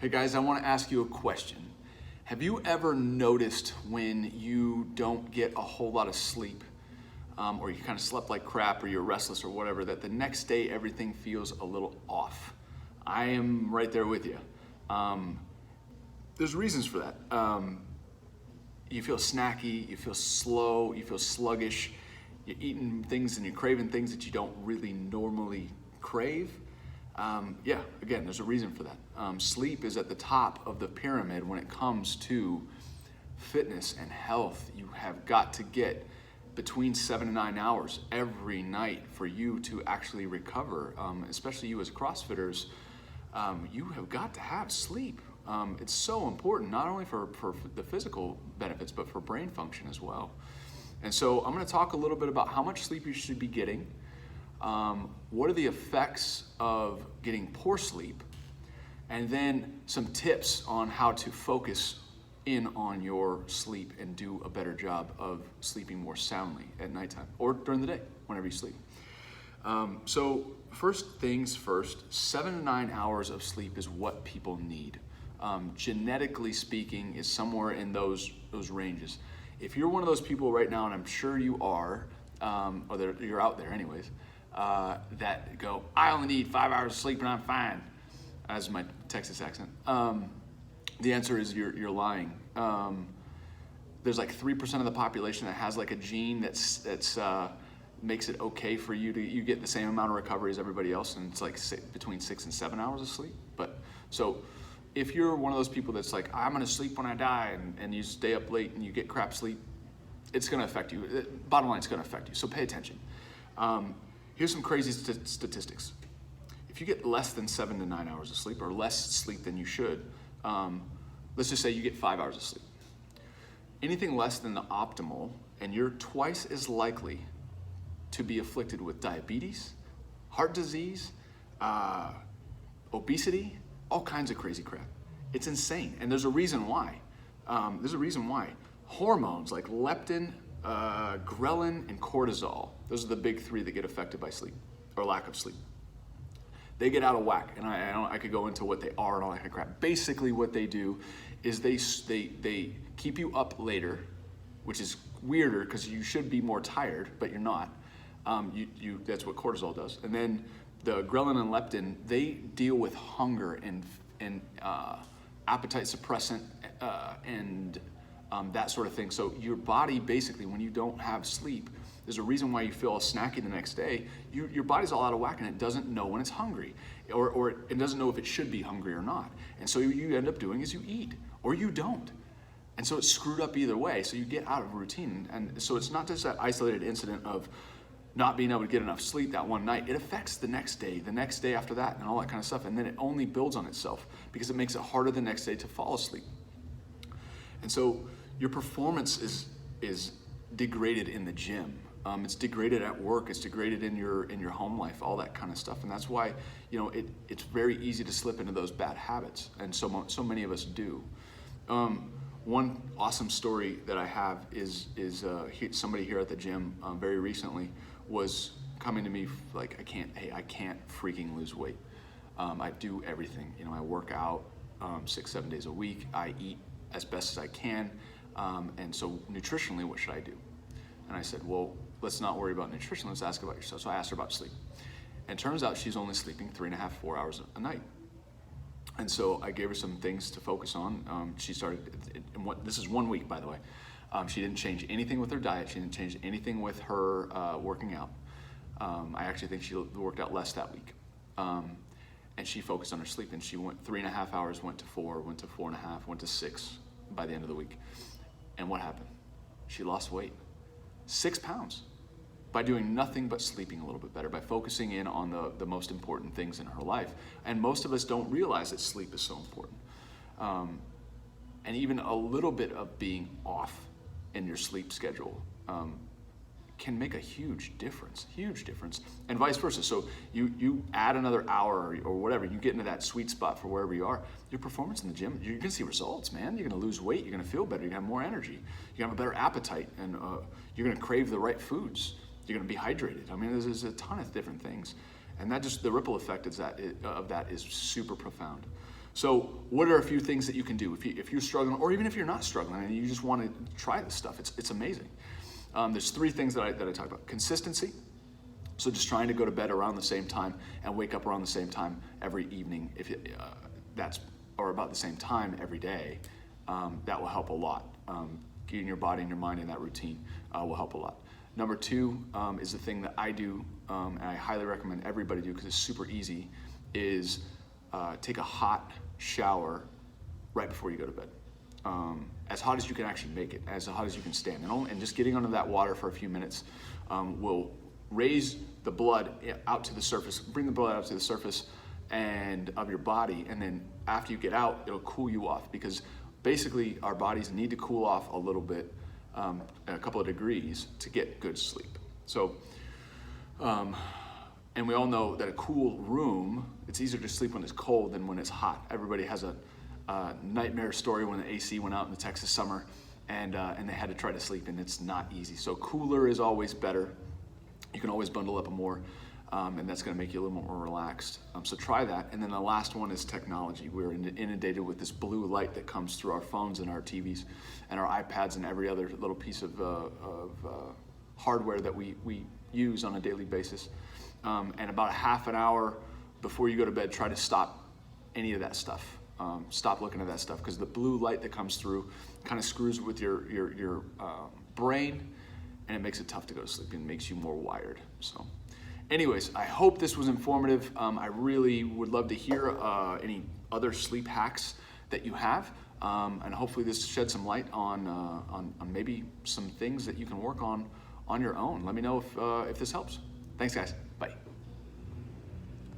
Hey guys, I want to ask you a question. Have you ever noticed when you don't get a whole lot of sleep, or you kind of slept like crap, or you're restless or whatever, that the next day everything feels a little off? I am right there with you. There's reasons for that. You feel snacky, you feel slow, you feel sluggish, you're eating things and you're craving things that you don't really normally crave. Yeah, again, there's a reason for that. Sleep is at the top of the pyramid when it comes to fitness and health. You have got to get between 7 and 9 hours every night for you to actually recover, especially you as CrossFitters. You have got to have sleep. It's so important, not only for the physical benefits, but for brain function as well. And so I'm going to talk a little bit about how much sleep you should be getting. What are the effects of getting poor sleep? And then some tips on how to focus in on your sleep and do a better job of sleeping more soundly at nighttime or during the day, whenever you sleep. So first things first, 7 to 9 hours of sleep is what people need. Genetically speaking, is somewhere in those ranges. If you're one of those people right now, and I'm sure you are, or you're out there anyways, that go, I only need 5 hours of sleep and I'm fine. As my Texas accent. The answer is you're lying. There's like 3% of the population that has like a gene that's makes it okay for you get the same amount of recovery as everybody else, and it's like between 6 and 7 hours of sleep. But so if you're one of those people that's like, I'm gonna sleep when I die, and you stay up late and you get crap sleep, it's gonna affect you. Bottom line, it's gonna affect you. So pay attention. Here's some crazy statistics. If you get less than 7 to 9 hours of sleep, or less sleep than you should, let's just say you get 5 hours of sleep. Anything less than the optimal, and you're twice as likely to be afflicted with diabetes, heart disease, obesity, all kinds of crazy crap. It's insane, and there's a reason why. Hormones like leptin, ghrelin, and cortisol, those are the big three that get affected by sleep, or lack of sleep. They get out of whack, and I could go into what they are and all that kind of crap. Basically what they do is they keep you up later, which is weirder because you should be more tired, but you're not. That's what cortisol does. And then the ghrelin and leptin, they deal with hunger and appetite suppressant and that sort of thing. So your body basically, when you don't have sleep, there's a reason why you feel snacky the next day. Your body's all out of whack and it doesn't know when it's hungry, or it doesn't know if it should be hungry or not. And so you end up doing is you eat, or you don't. And so it's screwed up either way. So you get out of routine. And so it's not just that isolated incident of not being able to get enough sleep that one night. It affects the next day after that, and all that kind of stuff. And then it only builds on itself because it makes it harder the next day to fall asleep. And so your performance is degraded in the gym. It's degraded at work. It's degraded in your home life, all that kind of stuff. And that's why, it's very easy to slip into those bad habits, and so many of us do. One awesome story that I have is somebody here at the gym very recently was coming to me like, I can't freaking lose weight. I do everything. I work out 6-7 days a week. I eat as best as I can. And so nutritionally, what should I do? And I said, well, let's not worry about nutrition. Let's ask about yourself. So I asked her about sleep. And it turns out she's only sleeping 3.5, 4 hours a night. And so I gave her some things to focus on. She started, this is 1 week, by the way. She didn't change anything with her diet. She didn't change anything with her working out. I actually think she worked out less that week. And she focused on her sleep. And she went 3.5 hours, went to 4, went to 4.5, went to 6 by the end of the week. And what happened? She lost weight. 6 pounds by doing nothing but sleeping a little bit better, by focusing in on the most important things in her life. And most of us don't realize that sleep is so important. And even a little bit of being off in your sleep schedule can make a huge difference, and vice versa. So you add another hour or whatever, you get into that sweet spot for wherever you are, your performance in the gym, you're gonna see results, man. You're gonna lose weight, you're gonna feel better, you're gonna have more energy, you're gonna have a better appetite, and you're gonna crave the right foods, you're gonna be hydrated. I mean, there's a ton of different things. And that just, the ripple effect of that is super profound. So what are a few things that you can do if you're struggling, or even if you're not struggling and you just want to try this stuff? It's amazing. There's 3 things that I talk about. Consistency. So just trying to go to bed around the same time and wake up around the same time every evening, or about the same time every day. That will help a lot. Getting your body and your mind in that routine will help a lot. Number 2 is the thing that I do, and I highly recommend everybody do because it's super easy, is take a hot shower right before you go to bed. As hot as you can actually make it, as hot as you can stand. And just getting under that water for a few minutes will raise the blood out to the surface, bring the blood out to the surface and of your body, and then after you get out, it'll cool you off, because basically our bodies need to cool off a little bit, a couple of degrees, to get good sleep. So, and we all know that a cool room, it's easier to sleep when it's cold than when it's hot. Everybody has a nightmare story when the AC went out in the Texas summer and they had to try to sleep, and it's not easy. So cooler is always better. You can always bundle up more, and that's gonna make you a little more relaxed. So try that. And then the last one is technology. We're inundated with this blue light that comes through our phones and our TVs and our iPads and every other little piece of hardware that we use on a daily basis. And about a half an hour before you go to bed, try to stop any of that stuff. Stop looking at that stuff, because the blue light that comes through kind of screws with your brain, and it makes it tough to go to sleep and makes you more wired. So anyways, I hope this was informative. I really would love to hear any other sleep hacks that you have, and hopefully this sheds some light on maybe some things that you can work on your own. Let me know if this helps. Thanks, guys.